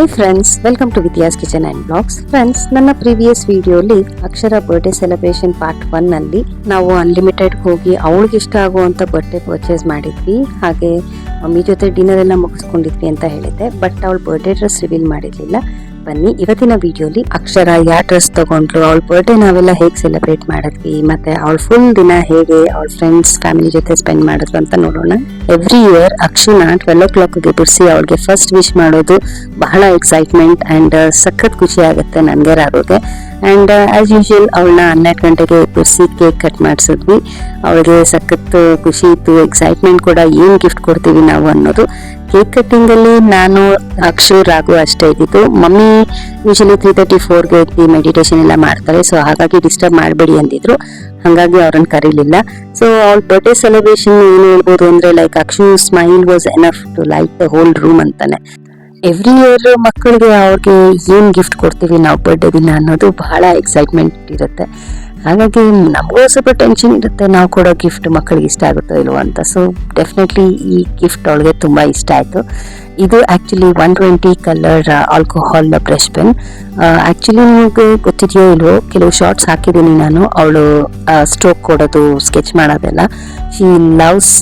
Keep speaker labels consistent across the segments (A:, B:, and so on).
A: Hi friends, welcome to Vidya's kitchen and blogs. Friends, ನನ್ನ previous ವಿಡಿಯೋಲಿ Akshara birthday celebration part 1 ನಲ್ಲಿ ನಾವು ಅನ್ಲಿಮಿಟೆಡ್ ಹೋಗಿ ಅವಳಿಗೆ ಇಷ್ಟ ಆಗುವಂತ ಬರ್ಡೇ ಪರ್ಚೇಸ್ ಮಾಡಿದ್ವಿ. ಹಾಗೆ ಮಮ್ಮಿ ಜೊತೆ ಡಿನ್ನರ್ ಎಲ್ಲ ಮುಗಿಸ್ಕೊಂಡಿದ್ವಿ ಅಂತ ಹೇಳಿದ್ದೆ. ಬಟ್ ಅವಳ ಬರ್ಡೇ ಡ್ರೆಸ್ ರಿವೀಲ್ ಮಾಡಿರ್ಲಿಲ್ಲ. ಬನ್ನಿ ಇವತ್ತಿನ ವಿಡಿಯೋಲಿ ಅಕ್ಷರ ಯಾವ ಡ್ರೆಸ್ ತಗೊಂಡ್ಲು, ಅವಳ ಬರ್ಡೇ ನಾವೆಲ್ಲ ಹೇಗೆ ಸೆಲೆಬ್ರೇಟ್ ಮಾಡಿದ್ವಿ, ಮತ್ತೆ ಅವಳ ಫುಲ್ ದಿನ ಹೇಗೆ ಅವಳ ಫ್ರೆಂಡ್ಸ್ ಫ್ಯಾಮಿಲಿ ಜೊತೆ ಸ್ಪೆಂಡ್ ಮಾಡಿದ್ವಿ ಅಂತ ನೋಡೋಣ. ಎವ್ರಿ ಇಯರ್ ಅಕ್ಷನ 12 o'clock ಬಿಡಿಸಿ ಅವಳಿಗೆ ಫಸ್ಟ್ ವಿಶ್ ಮಾಡೋದು ಬಹಳ ಎಕ್ಸೈಟ್ಮೆಂಟ್ ಅಂಡ್ ಸಖತ್ ಖುಷಿ ಆಗುತ್ತೆ ನನಗೆ ರಾಗೋಗೆ. ಅಂಡ್ ಆಸ್ ಯೂಶುವಲ್ ಅವಳನ್ನ 12 ಗಂಟೆಗೆ ಬಿಡಿಸಿ ಕೇಕ್ ಕಟ್ ಮಾಡಿಸಿದ್ವಿ. ಅವಳಿಗೆ ಸಖತ್ ಖುಷಿ ಇತ್ತು, ಎಕ್ಸೈಟ್ಮೆಂಟ್ ಕೂಡ, ಏನ್ ಗಿಫ್ಟ್ ಕೊಡ್ತೀವಿ ನಾವು ಅನ್ನೋದು. ಕೇಕ್ ಕಟ್ಟಿಂಗ್ ಅಲ್ಲಿ ನಾನು ಅಕ್ಷು ರಾಘು ಅಷ್ಟೇ ಇದ್ದಿದ್ದು. ಮಮ್ಮಿ ಯೂಶಲಿ 3:34ಗೆ ಎದ್ದು ಮೆಡಿಟೇಷನ್ ಎಲ್ಲ ಮಾಡ್ತಾರೆ, ಸೊ ಹಾಗಾಗಿ ಡಿಸ್ಟರ್ಬ್ ಮಾಡಬೇಡಿ ಅಂದಿದ್ರು. ಹಾಗಾಗಿ ಅವ್ರನ್ನ ಕರೀಲಿಲ್ಲ. ಸೊ ಅವ್ಳ ಬರ್ಡೇ ಸೆಲೆಬ್ರೇಷನ್ ಏನು ಹೇಳ್ಬೋದು ಅಂದ್ರೆ, like Akshu smile was enough to light the whole room ಅಂತಾನೆ. ಎವ್ರಿ ಇಯರ್ ಮಕ್ಕಳಿಗೆ ಅವ್ರಿಗೆ ಏನ್ ಗಿಫ್ಟ್ ಕೊಡ್ತೀವಿ ನಾವು ಬರ್ಡೇ ದಿನ ಅನ್ನೋದು ಬಹಳ ಎಕ್ಸೈಟ್ಮೆಂಟ್ ಇರುತ್ತೆ. ಹಾಗಾಗಿ ನಮಗೂ ಸ್ವಲ್ಪ ಟೆನ್ಷನ್ ಇರುತ್ತೆ, ನಾವು ಕೊಡೋ ಗಿಫ್ಟ್ ಮಕ್ಕಳಿಗೆ ಇಷ್ಟ ಆಗುತ್ತೋ ಇಲ್ವೋ ಅಂತ. ಸೊ ಡೆಫಿನೆಟ್ಲಿ ಈ ಗಿಫ್ಟ್ ಅವಳಿಗೆ ತುಂಬಾ ಇಷ್ಟ ಆಯ್ತು. ಇದು actually 120 colour alcohol brush pen. Actually ನಿಮಗೆ ಗೊತ್ತಿದೆಯೋ ಇಲ್ವೋ, ಕೆಲವು ಶಾರ್ಟ್ಸ್ ಹಾಕಿದ್ದೀನಿ ನಾನು ಅವಳು ಸ್ಟ್ರೋಕ್ ಕೊಡೋದು, ಸ್ಕೆಚ್ ಮಾಡೋದೆಲ್ಲ. She loves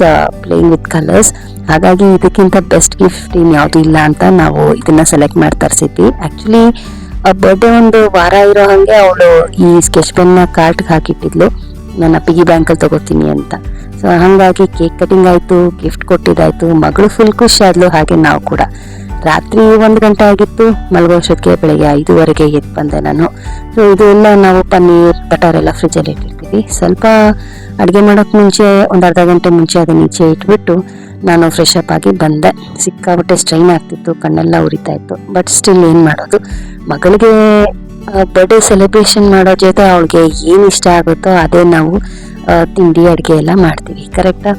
A: playing with colours. ಹಾಗಾಗಿ ಇದಕ್ಕಿಂತ ಬೆಸ್ಟ್ ಗಿಫ್ಟ್ ಇನ್ಯಾವುದು ಇಲ್ಲ ಅಂತ ನಾವು ಇದನ್ನ ಸೆಲೆಕ್ಟ್ ಮಾಡಿ ತರಿಸಿದ್ವಿ. ಆಕ್ಚುಲಿ ಬರ್ಡೇ ಒಂದು ವಾರ ಇರೋ ಹಂಗೆ ಅವಳು ಈ ಸ್ಕೆಚ್ ಪೆನ್ ಕಾರ್ಟ್ಗೆ ಹಾಕಿಟ್ಟಿದ್ಲು, ನನ್ನ ಪಿಗಿ ಬ್ಯಾಂಕಲ್ಲಿ ತಗೋತೀನಿ ಅಂತ. ಸೊ ಹಾಗಾಗಿ ಕೇಕ್ ಕಟಿಂಗ್ ಆಯ್ತು, ಗಿಫ್ಟ್ ಕೊಟ್ಟಿದ್ದಾಯ್ತು, ಮಗಳು ಫುಲ್ ಖುಷಿ ಆದ್ಲು, ಹಾಗೆ ನಾವು ಕೂಡ. ರಾತ್ರಿ 1 ಗಂಟೆ ಆಗಿತ್ತು, ಮಲಗೋಷ್ಟೊತ್ತಿಗೆ ಬೆಳಗ್ಗೆ 5:15 ಎದ್ದು ಬಂದೆ ನಾನು. ಸೊ ಇದು ಎಲ್ಲ ನಾವು ಪನ್ನೀರ್ ಬಟರ್ ಎಲ್ಲ ಫ್ರಿಜ್ಜಲ್ಲಿ ಇಟ್ಟಿರ್ತೀವಿ. ಸ್ವಲ್ಪ ಅಡುಗೆ ಮಾಡೋಕೆ ಮುಂಚೆ ಒಂದು ಅರ್ಧ ಗಂಟೆ ಮುಂಚೆ ಅದನ್ನ ಈಚೆ ಇಟ್ಬಿಟ್ಟು ನಾನು ಫ್ರೆಶ್ ಅಪ್ ಆಗಿ ಬಂದೆ. ಸಿಕ್ಕಾಬಿಟ್ಟೆ ಸ್ಟ್ರೈನ್ ಆಗ್ತಿತ್ತು, ಕಣ್ಣೆಲ್ಲ ಉರಿತಾ ಇತ್ತು. ಬಟ್ ಸ್ಟಿಲ್ ಏನ್ ಮಾಡೋದು, ಮಗಳಿಗೆ ಬರ್ಡೇ ಸೆಲೆಬ್ರೇಷನ್ ಮಾಡೋ ಜೊತೆ ಅವಳಿಗೆ ಏನ್ ಇಷ್ಟ ಆಗುತ್ತೋ ಅದೇ ನಾವು ತಿಂಡಿ ಅಡುಗೆ ಎಲ್ಲ ಮಾಡ್ತೀವಿ, ಕರೆಕ್ಟಾ?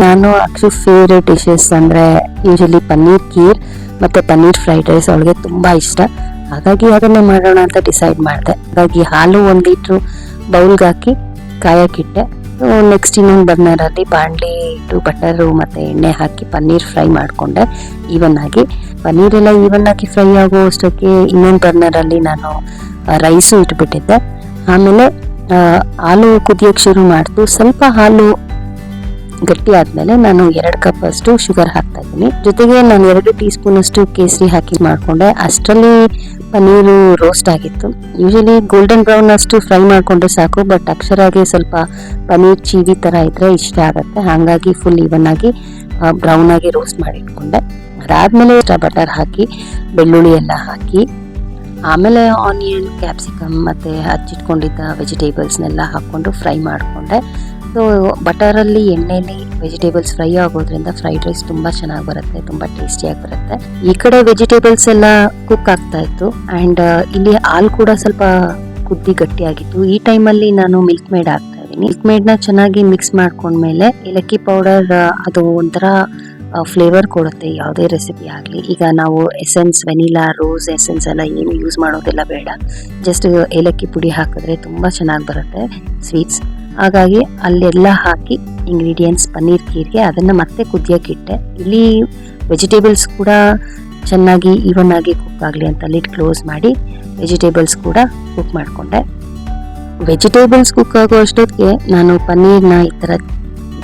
A: ನಾನು ಅಕ್ಷು ಫೇವ್ರೆಟ್ ಡಿಶಸ್ ಅಂದ್ರೆ ಯೂಶಲಿ ಪನ್ನೀರ್ ಖೀರ್ ಮತ್ತೆ ಪನ್ನೀರ್ ಫ್ರೈಡ್ ರೈಸ್ ಅವಳಿಗೆ ತುಂಬಾ ಇಷ್ಟ. ಹಾಗಾಗಿ ಅದನ್ನೇ ಮಾಡೋಣ ಅಂತ ಡಿಸೈಡ್ ಮಾಡಿದೆ. ಹಾಗಾಗಿ ಹಾಲು 1 ಲೀಟ್ರು ಬೌಲ್ಗೆ ಹಾಕಿ ಕಾಯಕ್ಕಿಟ್ಟೆ. ನೆಕ್ಸ್ಟ್ ಇನ್ನೊಂದು ಬರ್ನರಲ್ಲಿ ಬಾಣಲಿ ಇಟ್ಟು ಬಟರು ಮತ್ತೆ ಎಣ್ಣೆ ಹಾಕಿ ಪನ್ನೀರ್ ಫ್ರೈ ಮಾಡಿಕೊಂಡೆ ಈವನ್ ಆಗಿ. ಪನ್ನೀರೆಲ್ಲ ಈವನ್ ಆಗಿ ಫ್ರೈ ಆಗೋ ಅಷ್ಟಕ್ಕೆ ಇನ್ನೊಂದು ಬರ್ನರಲ್ಲಿ ನಾನು ರೈಸು ಇಟ್ಬಿಟ್ಟಿದ್ದೆ. ಆಮೇಲೆ ಹಾಲು ಕುದಿಯೋಕ್ಕೆ ಶುರು ಮಾಡ್ತು. ಸ್ವಲ್ಪ ಹಾಲು ಗಟ್ಟಿ ಆದ್ಮೇಲೆ ನಾನು 2 ಕಪ್ ಅಷ್ಟು ಶುಗರ್ ಹಾಕ್ತಾ ಇದ್ದೀನಿ. ಜೊತೆಗೆ ನಾನು 2 ಟೀ ಸ್ಪೂನ್ ಅಷ್ಟು ಕೇಸರಿ ಹಾಕಿ ಮಾಡ್ಕೊಂಡೆ. ಅಷ್ಟರಲ್ಲಿ ಪನ್ನೀರು ರೋಸ್ಟ್ ಆಗಿತ್ತು. ಯೂಶಲಿ ಗೋಲ್ಡನ್ ಬ್ರೌನ್ ಅಷ್ಟು ಫ್ರೈ ಮಾಡ್ಕೊಂಡ್ರೆ ಸಾಕು, ಬಟ್ ಅಕ್ಷರಾಗೆ ಸ್ವಲ್ಪ ಪನ್ನೀರ್ ಚೀವಿ ತರ ಇದ್ರೆ ಇಷ್ಟ ಆಗುತ್ತೆ. ಹಾಗಾಗಿ ಫುಲ್ ಈವನ್ ಆಗಿ ಬ್ರೌನ್ ಆಗಿ ರೋಸ್ಟ್ ಮಾಡಿ ಇಟ್ಕೊಂಡೆ. ಅದಾದ್ಮೇಲೆ ಬಟರ್ ಹಾಕಿ ಬೆಳ್ಳುಳ್ಳಿ ಎಲ್ಲ ಹಾಕಿ, ಆಮೇಲೆ ಆನಿಯನ್, ಕ್ಯಾಪ್ಸಿಕಮ್ ಮತ್ತೆ ಹಚ್ಚಿಟ್ಕೊಂಡಿದ್ದ ವೆಜಿಟೇಬಲ್ಸ್ನೆಲ್ಲ ಹಾಕೊಂಡು ಫ್ರೈ ಮಾಡಿಕೊಂಡೆ. ಸೊ ಬಟರಲ್ಲಿ ಎಣ್ಣೆಲಿ ವೆಜಿಟೇಬಲ್ಸ್ ಫ್ರೈ ಆಗೋದ್ರಿಂದ ಫ್ರೈಡ್ ರೈಸ್ ತುಂಬಾ ಚೆನ್ನಾಗಿ ಬರುತ್ತೆ, ತುಂಬಾ ಟೇಸ್ಟಿಯಾಗಿ ಬರುತ್ತೆ. ಈ ಕಡೆ ವೆಜಿಟೇಬಲ್ಸ್ ಎಲ್ಲ ಕುಕ್ ಆಗ್ತಾ ಇತ್ತು ಅಂಡ್ ಇಲ್ಲಿ ಹಾಲು ಕೂಡ ಸ್ವಲ್ಪ ಕುದ್ದಿ ಗಟ್ಟಿ ಆಗಿತ್ತು. ಈ ಟೈಮಲ್ಲಿ ನಾನು ಮಿಲ್ಕ್ ಮೇಡ್ ಹಾಕ್ತಾ ಇದ್ದೀನಿ. ಮಿಲ್ಕ್ ಮೇಡ್ನ ಚೆನ್ನಾಗಿ ಮಿಕ್ಸ್ ಮಾಡ್ಕೊಂಡ್ಮೇಲೆ ಏಲಕ್ಕಿ ಪೌಡರ್, ಅದು ಒಂಥರ ಫ್ಲೇವರ್ ಕೊಡುತ್ತೆ ಯಾವುದೇ ರೆಸಿಪಿ ಆಗಲಿ. ಈಗ ನಾವು ಎಸೆನ್ಸ್, ವೆನಿಲಾ, ರೋಸ್ ಎಸೆನ್ಸ್ ಎಲ್ಲ ಏನು ಯೂಸ್ ಮಾಡೋದೆಲ್ಲ ಬೇಡ, ಜಸ್ಟ್ ಏಲಕ್ಕಿ ಪುಡಿ ಹಾಕಿದ್ರೆ ತುಂಬ ಚೆನ್ನಾಗಿ ಬರುತ್ತೆ ಸ್ವೀಟ್ಸ್. ಹಾಗಾಗಿ ಅಲ್ಲೆಲ್ಲ ಹಾಕಿ ಇಂಗ್ರೀಡಿಯೆಂಟ್ಸ್ ಪನ್ನೀರ್ ಖೀರ್ಗೆ ಅದನ್ನು ಮತ್ತೆ ಕುದಿಯೋಕೆ ಇಟ್ಟೆ. ಇಲ್ಲಿ ವೆಜಿಟೇಬಲ್ಸ್ ಕೂಡ ಚೆನ್ನಾಗಿ ಈವನ್ ಆಗಿ ಕುಕ್ ಆಗಲಿ ಅಂತ ಲಿಡ್ ಕ್ಲೋಸ್ ಮಾಡಿ ವೆಜಿಟೇಬಲ್ಸ್ ಕೂಡ ಕುಕ್ ಮಾಡಿಕೊಂಡೆ. ವೆಜಿಟೇಬಲ್ಸ್ ಕುಕ್ ಆಗೋ ಅಷ್ಟೊತ್ತಿಗೆ ನಾನು ಪನ್ನೀರ್ನ ಈ ಥರ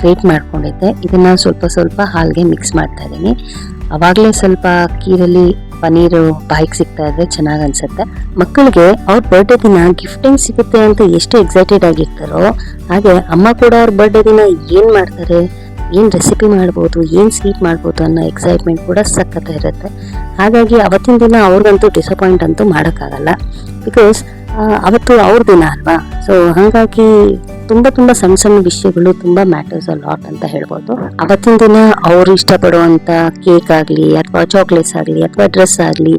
A: ಗ್ರೇಟ್ ಮಾಡ್ಕೊಂಡಿದ್ದೆ. ಇದನ್ನ ಸ್ವಲ್ಪ ಸ್ವಲ್ಪ ಹಾಲ್ಗೆ ಮಿಕ್ಸ್ ಮಾಡ್ತಾ ಇದ್ದೀನಿ. ಅವಾಗಲೇ ಸ್ವಲ್ಪ ಖೀರಲ್ಲಿ ಪನ್ನೀರು ಬಾಯಿಗೆ ಸಿಗ್ತಾ ಇದ್ರೆ ಚೆನ್ನಾಗಿ ಅನ್ಸುತ್ತೆ. ಮಕ್ಕಳಿಗೆ ಅವ್ರ ಬರ್ಡೇ ದಿನ ಗಿಫ್ಟಿಂಗ್ ಸಿಗುತ್ತೆ ಅಂತ ಎಷ್ಟು ಎಕ್ಸೈಟೆಡ್ ಆಗಿರ್ತಾರೋ, ಹಾಗೆ ಅಮ್ಮ ಕೂಡ ಅವ್ರ ಬರ್ಡೇ ದಿನ ಏನ್ ಮಾಡ್ತಾರೆ, ಏನ್ ರೆಸಿಪಿ ಮಾಡ್ಬೋದು, ಏನ್ ಸ್ವೀಟ್ ಮಾಡ್ಬೋದು ಅನ್ನೋ ಎಕ್ಸೈಟ್ಮೆಂಟ್ ಕೂಡ ಸಖತ್ ಇರುತ್ತೆ. ಹಾಗಾಗಿ ಅವತ್ತಿನ ದಿನ ಅವ್ರಿಗಂತೂ ಡಿಸಪಾಯಿಂಟ್ ಅಂತೂ ಮಾಡೋಕ್ಕಾಗಲ್ಲ, ಬಿಕಾಸ್ ಅವತ್ತು ಅವ್ರ ದಿನ ಅಲ್ವಾ. ಸೊ ಹಾಗಾಗಿ ತುಂಬಾ ಸಣ್ಣ ಸಣ್ಣ ವಿಷಯಗಳು ತುಂಬಾ ಮ್ಯಾಟರ್ಸ್ ಅ ಲಾಟ್ ಅಂತ ಹೇಳ್ಬೋದು. ಅವತ್ತಿನ ದಿನ ಅವ್ರು ಇಷ್ಟಪಡುವಂತ ಕೇಕ್ ಆಗ್ಲಿ ಅಥವಾ ಚಾಕ್ಲೇಟ್ಸ್ ಆಗ್ಲಿ ಅಥವಾ ಡ್ರೆಸ್ ಆಗ್ಲಿ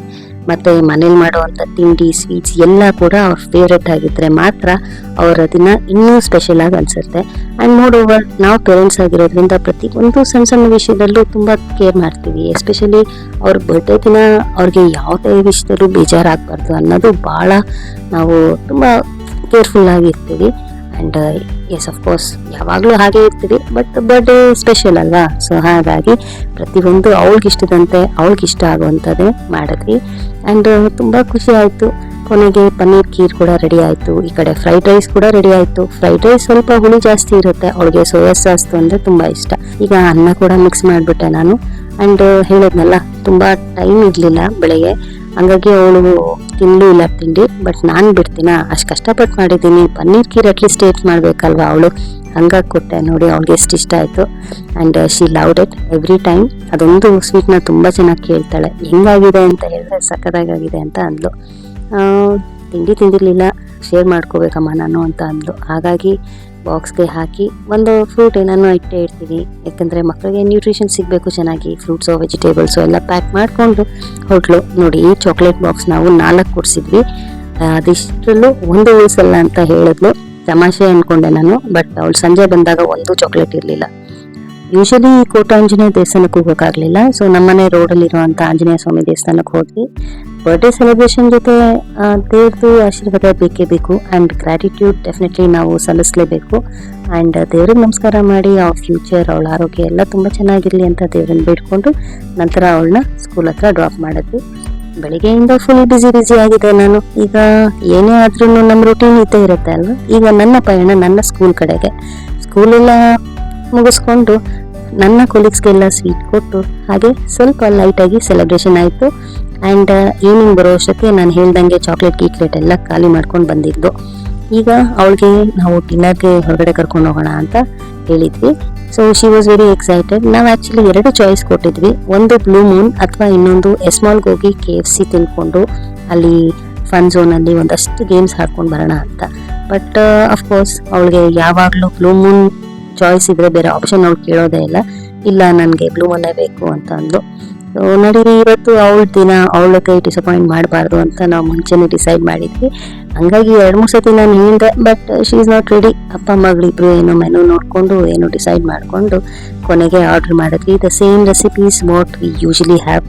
A: ಮತ್ತೆ ಮನೇಲಿ ಮಾಡುವಂತ ತಿಂಡಿ, ಸ್ವೀಟ್ಸ್ ಎಲ್ಲ ಕೂಡ ಅವ್ರ ಫೇವ್ರೆಟ್ ಆಗಿದ್ರೆ ಮಾತ್ರ ಅವರ ದಿನ ಇನ್ನೂ ಸ್ಪೆಷಲ್ ಆಗಿ ಅನ್ಸುತ್ತೆ. ಅಂಡ್ ಮೋರ್ ಓವರ್, ನಾವು ಪೇರೆಂಟ್ಸ್ ಆಗಿರೋದ್ರಿಂದ ಪ್ರತಿಯೊಂದು ಸಣ್ಣ ವಿಷಯದಲ್ಲೂ ತುಂಬಾ ಕೇರ್ ಮಾಡ್ತೀವಿ. ಎಸ್ಪೆಷಲಿ ಅವ್ರ ಬರ್ಡೇ ದಿನ ಅವ್ರಿಗೆ ಯಾವುದೇ ವಿಷಯದಲ್ಲೂ ಬೇಜಾರಾಗಬಾರ್ದು ಅನ್ನೋದು ಬಹಳ ನಾವು ತುಂಬಾ ಕೇರ್ಫುಲ್ ಆಗಿರ್ತೀವಿ. ಅಂಡ್ ಎಸ್ ಅಫ್ಕೋರ್ಸ್ ಯಾವಾಗಲೂ ಹಾಗೆ ಇರ್ತೀವಿ, ಬಟ್ ಬರ್ಡೇ ಸ್ಪೆಷಲ್ ಅಲ್ವಾ, ಸೊ ಹಾಗಾಗಿ ಪ್ರತಿಯೊಂದು ಅವಳಿಗಿಷ್ಟದಂತೆ ಅವಳಿಗಿಷ್ಟ ಆಗುವಂಥದ್ದೇ ಮಾಡಿದ್ವಿ. ಆ್ಯಂಡ್ ತುಂಬ ಖುಷಿ ಆಯಿತು. ಕೊನೆಗೆ ಪನ್ನೀರ್ ಖೀರ್ ಕೂಡ ರೆಡಿ ಆಯಿತು. ಈ ಕಡೆ ಫ್ರೈಡ್ ರೈಸ್ ಕೂಡ ರೆಡಿ ಆಯಿತು. ಫ್ರೈಡ್ ರೈಸ್ ಸ್ವಲ್ಪ ಹುಳಿ ಜಾಸ್ತಿ ಇರುತ್ತೆ, ಅವಳಿಗೆ ಸೋಯಾ ಸಾಸ್ ಅಂದರೆ ತುಂಬ ಇಷ್ಟ. ಈಗ ಅನ್ನ ಕೂಡ ಮಿಕ್ಸ್ ಮಾಡಿಬಿಟ್ಟೆ ನಾನು. ಆ್ಯಂಡ್ ಹೇಳಿದ್ನಲ್ಲ, ತುಂಬ ಟೈಮ್ ಇರಲಿಲ್ಲ ಬೆಳಗ್ಗೆ, ಹಂಗಾಗಿ ಅವಳು ತಿನ್ನಲೂ ಇಲ್ಲ ತಿಂಡಿ. ಬಟ್ ನಾನು ಬಿಡ್ತೀನ, ಅಷ್ಟು ಕಷ್ಟಪಟ್ಟು ಮಾಡಿದ್ದೀನಿ, ಪನ್ನೀರ್ ಖೀರ್ ಅಟ್ಲೀಸ್ಟ್ ಟೇಸ್ಟ್ ಮಾಡಬೇಕಲ್ವ ಅವಳು, ಹಂಗಾಗಿ ಕೊಟ್ಟೆ. ನೋಡಿ ಅವಳಿಗೆ ಎಷ್ಟು ಇಷ್ಟ ಆಯಿತು. And she loved it every time. ಅದೊಂದು ಸ್ವೀಟ್ನ ತುಂಬ ಚೆನ್ನಾಗಿ ಕೇಳ್ತಾಳೆ. ಹೆಂಗಾಗಿದೆ ಅಂತ ಹೇಳಿದ್ರೆ ಸಖತ್ತಾಗಿದೆ ಅಂತ ಅಂದ್ಲು. ತಿಂಡಿ ತಿಂದಿರಲಿಲ್ಲ, ಶೇರ್ ಮಾಡ್ಕೋಬೇಕಮ್ಮ ನಾನು ಅಂತ ಅಂದ್ಲು. ಹಾಗಾಗಿ ಬಾಕ್ಸ್ಗೆ ಹಾಕಿ ಒಂದು ಫ್ರೂಟ್ ಏನಾನು ಇಟ್ಟೇ ಇಡ್ತೀನಿ, ಯಾಕಂದರೆ ಮಕ್ಕಳಿಗೆ ನ್ಯೂಟ್ರಿಷನ್ ಸಿಗಬೇಕು ಚೆನ್ನಾಗಿ. ಫ್ರೂಟ್ಸು ವೆಜಿಟೇಬಲ್ಸು ಎಲ್ಲ ಪ್ಯಾಕ್ ಮಾಡಿಕೊಂಡು ಹೊರಟ್ಲು. ನೋಡಿ ಈ ಚಾಕ್ಲೇಟ್ ಬಾಕ್ಸ್ ನಾವು 4 ಕೊಡಿಸಿದ್ವಿ, ಅದಿಷ್ಟರಲ್ಲೂ ಒಂದು ಉಳಿಸಲ್ಲ ಅಂತ ಹೇಳಿದ್ಲು. ತಮಾಷೆ ಅಂದ್ಕೊಂಡೆ ನಾನು, ಬಟ್ ಅವಳು ಸಂಜೆ ಬಂದಾಗ ಒಂದು ಚಾಕ್ಲೇಟ್ ಇರಲಿಲ್ಲ. ಯೂಶಲಿ ಕೋಟ ಆಂಜನೇಯ ದೇವಸ್ಥಾನಕ್ಕೆ ಹೋಗೋಕ್ಕಾಗಲಿಲ್ಲ, ಸೊ ನಮ್ಮನೆ ರೋಡಲ್ಲಿರುವಂಥ ಆಂಜನೇಯ ಸ್ವಾಮಿ ದೇವಸ್ಥಾನಕ್ಕೆ ಹೋದ್ವಿ. ಬರ್ಡೇ ಸೆಲೆಬ್ರೇಷನ್ ಜೊತೆ ದೇವ್ರದ್ದು ಆಶೀರ್ವಾದ ಬೇಕೇ ಬೇಕು. ಆ್ಯಂಡ್ ಗ್ರ್ಯಾಟಿಟ್ಯೂಡ್ ಡೆಫಿನೆಟ್ಲಿ ನಾವು ಸಲ್ಲಿಸಲೇಬೇಕು. ಆ್ಯಂಡ್ ದೇವ್ರಿಗೆ ನಮಸ್ಕಾರ ಮಾಡಿ ಅವಳ ಫ್ಯೂಚರ್, ಅವಳ ಆರೋಗ್ಯ ಎಲ್ಲ ತುಂಬ ಚೆನ್ನಾಗಿರಲಿ ಅಂತ ದೇವ್ರನ್ನ ಬೇಡ್ಕೊಂಡು ನಂತರ ಅವಳನ್ನ ಸ್ಕೂಲ್ ಹತ್ರ ಡ್ರಾಪ್ ಮಾಡಿದ್ವಿ. ಬೆಳಿಗ್ಗೆಯಿಂದ ಫುಲ್ ಬ್ಯುಸಿ ಆಗಿದೆ ನಾನು. ಈಗ ಏನೇ ಆದ್ರೂ ನಮ್ಮ ರೂಟೀನ್ ಇದ್ದೇ ಇರುತ್ತೆ ಅಲ್ವಾ. ಈಗ ನನ್ನ ಪಯಣ ನನ್ನ ಸ್ಕೂಲ್ ಕಡೆಗೆ. ಸ್ಕೂಲೆಲ್ಲ ಮುಗಿಸ್ಕೊಂಡು ನನ್ನ ಕೊಲೀಗ್ಸ್ಗೆಲ್ಲ ಸ್ವೀಟ್ ಕೊಟ್ಟು ಹಾಗೆ ಸ್ವಲ್ಪ ಲೈಟಾಗಿ ಸೆಲೆಬ್ರೇಷನ್ ಆಯಿತು. ಆ್ಯಂಡ್ ಈವ್ನಿಂಗ್ ಬರೋ ಅಷ್ಟಕ್ಕೆ ನಾನು ಹೇಳ್ದಂಗೆ ಚಾಕ್ಲೇಟ್ ಗೀಕ್ಲೇಟ್ ಎಲ್ಲ ಖಾಲಿ ಮಾಡ್ಕೊಂಡು ಬಂದಿದ್ದು. ಈಗ ಅವಳಿಗೆ ನಾವು ಡಿನ್ನರ್ಗೆ ಹೊರಗಡೆ ಕರ್ಕೊಂಡು ಹೋಗೋಣ ಅಂತ ಹೇಳಿದ್ವಿ. So she was very excited. ನಾವು ಆ್ಯಕ್ಚುಲಿ 2 ಚಾಯ್ಸ್ ಕೊಟ್ಟಿದ್ವಿ, ಒಂದು ಬ್ಲೂ ಮೂನ್ ಅಥವಾ ಇನ್ನೊಂದು ಎಸ್ಮಾಲ್ಗೆ ಹೋಗಿ KFC ತಿನ್ಕೊಂಡು ಅಲ್ಲಿ ಫನ್ ಝೋನಲ್ಲಿ ಒಂದಷ್ಟು ಗೇಮ್ಸ್ ಹಾಕ್ಕೊಂಡು ಬರೋಣ ಅಂತ. ಬಟ್ ಅಫ್ಕೋರ್ಸ್ ಅವಳಿಗೆ ಯಾವಾಗಲೂ ಬ್ಲೂ ಮೂನ್ ಚಾಯ್ಸ್ ಇದ್ರೆ ಬೇರೆ ಆಪ್ಷನ್ ಅವ್ಳು ಕೇಳೋದೇ ಇಲ್ಲ ನನಗೆ ಬ್ಲೂ ಮೂನೇ ಬೇಕು ಅಂತ ಅಂದ್ಲು. ಸೊ ನಡೀರಿ, ಇವತ್ತು ಅವಳ ದಿನ, ಅವಳ ಕೈ ಡಿಸಪಾಯಿಂಟ್ ಮಾಡಬಾರ್ದು ಅಂತ ನಾವು ಮುಂಚೆನೇ ಡಿಸೈಡ್ ಮಾಡಿದ್ವಿ. ಹಂಗಾಗಿ 2-3 ಸತಿ ನಾನು ಹೇಳಿದೆ, but she is not ready. ಅಪ್ಪ ಮಗಳಿಬ್ರು ಏನೋ ಮೆನು ನೋಡಿಕೊಂಡು ಏನೋ ಡಿಸೈಡ್ ಮಾಡಿಕೊಂಡು ಕೊನೆಗೆ ಆರ್ಡರ್ ಮಾಡಿದ್ವಿ. The same recipes what we usually have,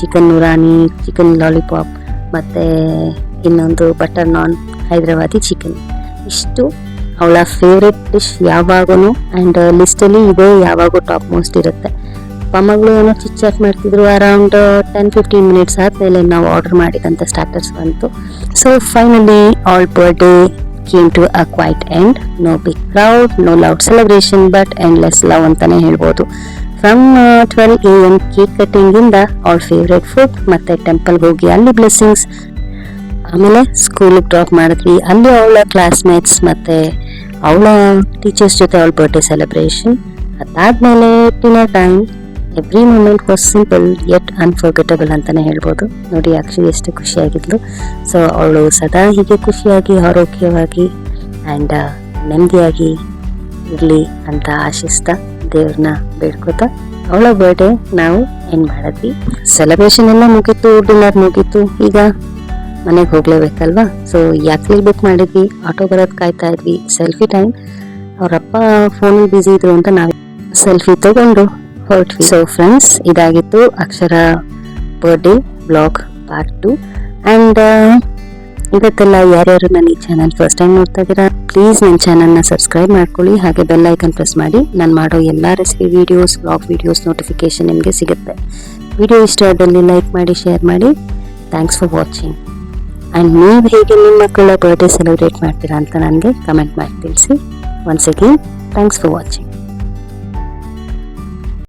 A: chicken Noorani, chicken lollipop ಮತ್ತು ಇನ್ನೊಂದು ಬಟರ್ ನಾನ್, ಹೈದ್ರಾಬಾದಿ ಚಿಕನ್. ಇಷ್ಟು ಅವಳ ಫೇವ್ರೆಟ್ ಡಿಶ್ ಯಾವಾಗೂ. ಆ್ಯಂಡ್ ಲಿಸ್ಟಲ್ಲಿ ಇದೆ ಯಾವಾಗೂ ಟಾಪ್ ಮೋಸ್ಟ್ ಇರುತ್ತೆ. ಅಪ್ಪ ಮಗಳು ಏನೋ ಚಿಟ್ ಮಾಡ್ತಿದ್ರು. ಅರೌಂಡ್ 10-15 ಮಿನಿಟ್ಸ್ ಆದಮೇಲೆ ನಾವು ಆರ್ಡರ್ ಮಾಡಿದಂಥ ಸ್ಟಾರ್ಟರ್ಸ್ ಬಂತು. So finally all birthday came to a quiet end. No big crowd, no loud celebration, but endless love ಅಂತಲೇ ಹೇಳ್ಬೋದು. ಫ್ರಮ್ 12 AM ಕೇಕ್ ಕಟ್ಟಿಂಗಿಂದ ಅವಳ ಫೇವ್ರೆಟ್ ಫುಡ್ ಮತ್ತು ಟೆಂಪಲ್ಗೆ ಹೋಗಿ ಅಲ್ಲಿ ಬ್ಲೆಸ್ಸಿಂಗ್ಸ್, ಆಮೇಲೆ ಸ್ಕೂಲಿಗೆ ಡ್ರಾಪ್ ಮಾಡಿದ್ವಿ. ಅಲ್ಲಿ ಅವಳ ಕ್ಲಾಸ್ಮೇಟ್ಸ್ ಮತ್ತು ಅವಳ ಟೀಚರ್ಸ್ ಜೊತೆ ಅವಳ ಬರ್ಡೇ ಸೆಲೆಬ್ರೇಷನ್. ಅದಾದಮೇಲೆ dinner time. Every moment was simple yet unforgettable ಅಂತಲೇ ಹೇಳ್ಬೋದು. ನೋಡಿ ಅಕ್ಷಯ್ ಎಷ್ಟು ಖುಷಿಯಾಗಿದ್ಲು. ಸೊ ಅವಳು ಸದಾ ಹೀಗೆ ಖುಷಿಯಾಗಿ ಆರೋಗ್ಯವಾಗಿ ಆ್ಯಂಡ್ ನೆಮ್ಮದಿಯಾಗಿ ಇರಲಿ ಅಂತ ಆಶಿಸ್ತಾ ದೇವ್ರನ್ನ ಬೇಡ್ಕೋತಾ ಅವಳ ಬರ್ಡೇ ನಾವು ಎಂಡ್ ಮಾಡಿದ್ವಿ. ಸೆಲೆಬ್ರೇಷನ್ ಎಲ್ಲ ಮುಗೀತು, ಡಿನ್ನರ್ ಮುಗೀತು. ಈಗ ಮನೆಗೆ ಹೋಗ್ಲೇಬೇಕಲ್ವಾ. ಸೊ ಯಾಕೆ ಬುಕ್ ಮಾಡಿದ್ವಿ, ಆಟೋ ಬರೋದು ಕಾಯ್ತಾ ಇದ್ವಿ. Selfie time. ಅವರಪ್ಪ ಫೋನಲ್ಲಿ ಬ್ಯುಸಿ ಇದ್ರು ಅಂತ ನಾವು ಸೆಲ್ಫಿ ತಗೊಂಡು ಹೊರಟ್ವಿ. ಸೊ ಫ್ರೆಂಡ್ಸ್, ಇದಾಗಿತ್ತು ಅಕ್ಷರ ಬರ್ಡೇ ವ್ಲಾಗ್ ಪಾರ್ಟ್ 2. ಆ್ಯಂಡ್ ಇವತ್ತೆಲ್ಲ ಯಾರ್ಯಾರು ನನ್ನ ಈ ಚಾನಲ್ ಫಸ್ಟ್ ಟೈಮ್ ನೋಡ್ತಾ ಇದ್ದೀರಾ, ಪ್ಲೀಸ್ ನನ್ನ ಚಾನಲ್ನ ಸಬ್ಸ್ಕ್ರೈಬ್ ಮಾಡ್ಕೊಳ್ಳಿ. ಹಾಗೆ ಬೆಲ್ ಐಕನ್ ಪ್ರೆಸ್ ಮಾಡಿ. ನಾನು ಮಾಡೋ ಎಲ್ಲ recipe videos, vlog videos notification ನಿಮಗೆ ಸಿಗುತ್ತೆ. ವಿಡಿಯೋ ಇಷ್ಟ ಆದಲ್ಲಿ ಲೈಕ್ ಮಾಡಿ, ಶೇರ್ ಮಾಡಿ. Thanks for watching. ಆ್ಯಂಡ್ ನೀವು ಹೇಗೆ ನಿಮ್ಮ ಮಕ್ಕಳ ಬರ್ಡೇ ಸೆಲೆಬ್ರೇಟ್ ಮಾಡ್ತೀರಾ ಅಂತ ನನಗೆ ಕಮೆಂಟ್ ಮಾಡಿ ತಿಳಿಸಿ. Once again thanks for watching.